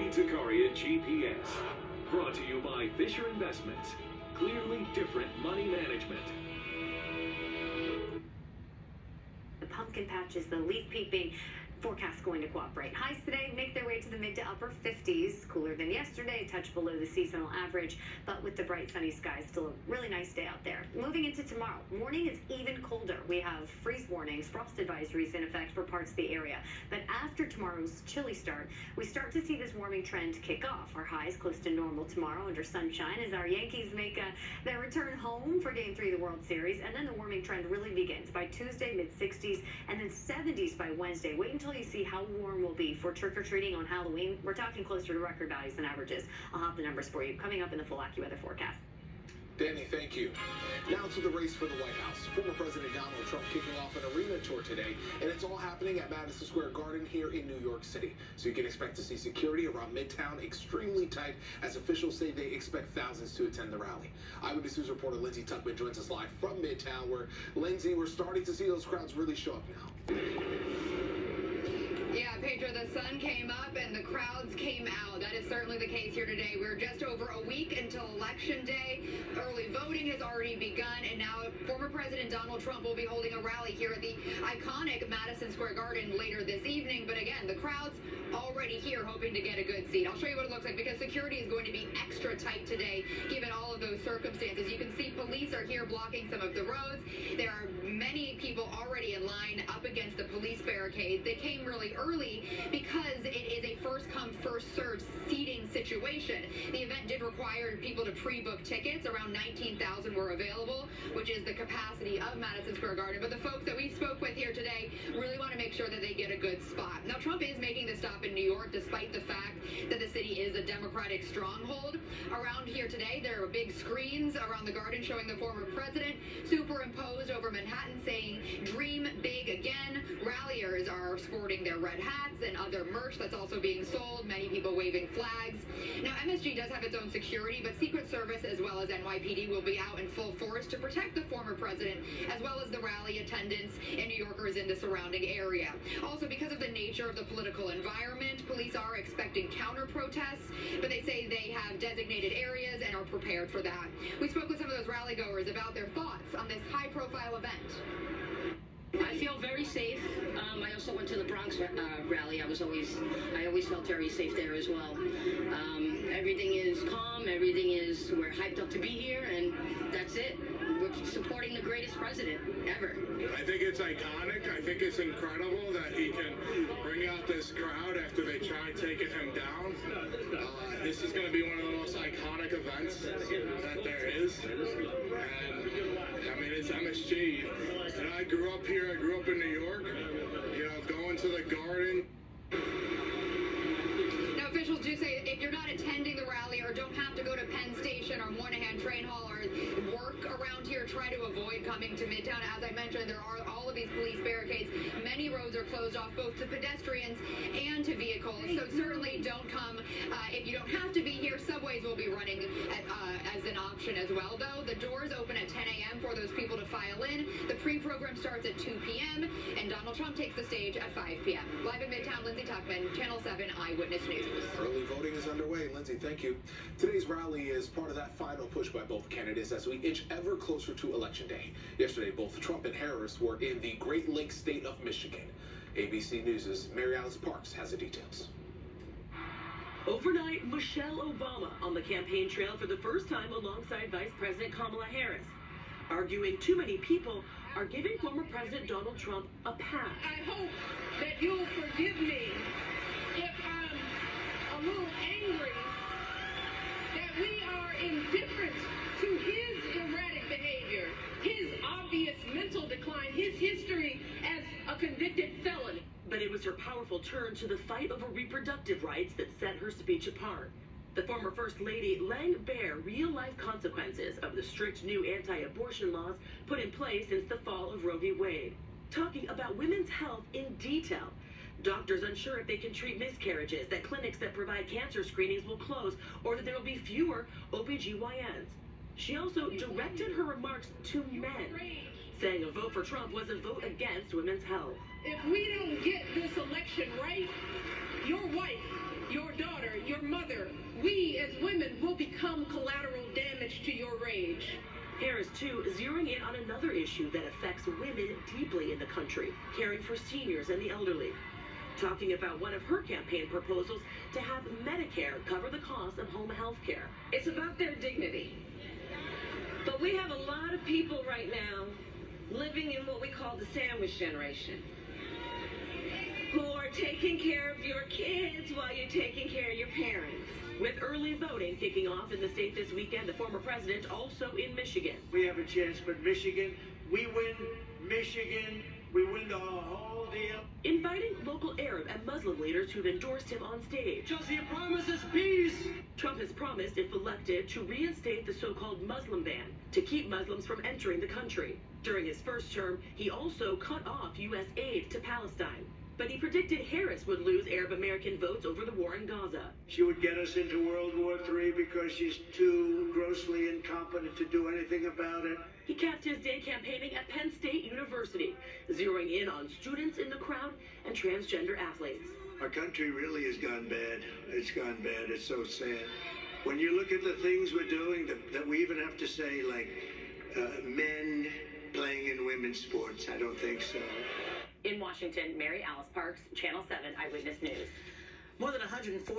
Takaria GPS. Brought to you by Fisher Investments. Clearly different money management. The pumpkin patches, the leaf peeping. Forecast going to cooperate. Highs today make their way to the mid to upper 50s. Cooler than yesterday, a touch below the seasonal average, but with the bright sunny skies, still a really nice day out there. Moving into tomorrow, morning is even colder. We have freeze warnings, frost advisories in effect for parts of the area. But after tomorrow's chilly start, we start to see this warming trend kick off. Our highs close to normal tomorrow under sunshine as our Yankees make their return home for Game 3 of the World Series. And then the warming trend really begins by Tuesday, mid-60s, and then 70s by Wednesday. Wait until you see how warm we'll be for trick-or-treating on Halloween. We're talking closer to record values than averages. I'll have the numbers for you coming up in the full AccuWeather forecast. Danny, thank you. Now to the race for the White House. Former President Donald Trump kicking off an arena tour today, and it's all happening at Madison Square Garden here in New York City. So you can expect to see security around Midtown extremely tight as officials say they expect thousands to attend the rally. Eyewitness News reporter Lindsay Tuckman joins us live from Midtown, where, Lindsay, we're starting to see those crowds really show up now. Yeah, Pedro, the sun came up and the crowds came out. That is certainly the case here today. We're just over a week until Election Day. Early voting has already begun, and now former President Donald Trump will be holding a rally here at the iconic Madison Square Garden later this evening. But again, the crowd's already here hoping to get a good seat. I'll show you what it looks like because security is going to be extra tight today given all of those circumstances. You can see police are here blocking some of the roads. There are many people already in line up against the police barricades. They came really early because it is a first-come, first-served seating situation. The event did require people to pre-book tickets. Around 19,000 were available, which is the capacity of Madison Square Garden. But the folks that we spoke with here today really want to make sure that they get a good spot. Now, Trump is making the stop in New York, despite the fact that the city is a Democratic stronghold. Around here today, there are big screens around the garden showing the former president superimposed over Manhattan saying, "Dream big again." Ralliers are sporting their red hats and other merch that's also being sold, many people waving flags. Now, MSG does have its own security, but Secret Service as well as NYPD will be out in full force to protect the former president, as well as the rally attendants and New Yorkers in the surrounding area. Also, because of the nature of the political environment, police are expecting counter-protests, but they say they have designated areas and are prepared for that. We spoke with some of those rally-goers about their thoughts on this high-profile event. I feel very safe. I also went to the Bronx rally. I always felt very safe there as well. Everything is calm. We're hyped up to be here, and that's it. We're supporting the greatest president ever. I think it's iconic. I think it's incredible that he can bring out this crowd after they try taking him down. This is going to be one of the most iconic events that there is. And, I mean, it's MSG. And I grew up here. I grew up in New York. You know, going to the Garden. Now, officials do say if you're not attending the rally or don't have to go to Penn Station or Moynihan Train Hall or work around here, try to avoid coming to Midtown. As I mentioned, there are all of these police barricades. Many roads are closed off both to pedestrians and to vehicles. So certainly don't come if you don't have to be here. Subways will be running as an option as well, though. The doors open at 10 a.m. for those people to file in. The pre-program starts at 2 p.m. and Donald Trump takes the stage at 5 p.m. Live in Midtown, Lindsay Tuckman, Channel 7 Eyewitness News. Early voting is underway. Lindsay, thank you. Today's rally is part of that final push by both candidates as we inch ever closer to Election Day. Yesterday, both Trump and Harris were in the Great Lakes state of Michigan. ABC News' Mary Alice Parks has the details. Overnight, Michelle Obama on the campaign trail for the first time alongside Vice President Kamala Harris, arguing too many people are giving former President Donald Trump a pass. I hope that you'll forgive me if I'm a little angry that we are indifferent to his erratic behavior, his obvious mental decline, his history as a convicted felon. But it was her powerful turn to the fight over reproductive rights that set her speech apart. The former First Lady laying bare real-life consequences of the strict new anti-abortion laws put in place since the fall of Roe v. Wade, talking about women's health in detail. Doctors unsure if they can treat miscarriages, that clinics that provide cancer screenings will close, or that there will be fewer OBGYNs. She also directed her remarks to men, saying a vote for Trump was a vote against women's health. If we don't get this election right, your wife, your daughter, your father, mother, we as women will become collateral damage to your rage. Harris, too, zeroing in on another issue that affects women deeply in the country, caring for seniors and the elderly. Talking about one of her campaign proposals to have Medicare cover the cost of home health care. It's about their dignity. But we have a lot of people right now living in what we call the sandwich generation, who are taking care of your kids while you're taking care of your parents. With early voting kicking off in the state this weekend, the former president also in Michigan. We have a chance, but Michigan, we win. Michigan, we win the whole deal. Inviting local Arab and Muslim leaders who've endorsed him on stage. Just he promises peace. Trump has promised, if elected, to reinstate the so-called Muslim ban to keep Muslims from entering the country. During his first term, he also cut off U.S. aid to Palestine. But he predicted Harris would lose Arab American votes over the war in Gaza. She would get us into World War III because she's too grossly incompetent to do anything about it. He capped his day campaigning at Penn State University, zeroing in on students in the crowd and transgender athletes. Our country really has gone bad. It's gone bad. It's so sad. When you look at the things we're doing, that we even have to say, like, men playing in women's sports, I don't think so. In Washington, Mary Alice Parks, Channel 7 Eyewitness News. More than 140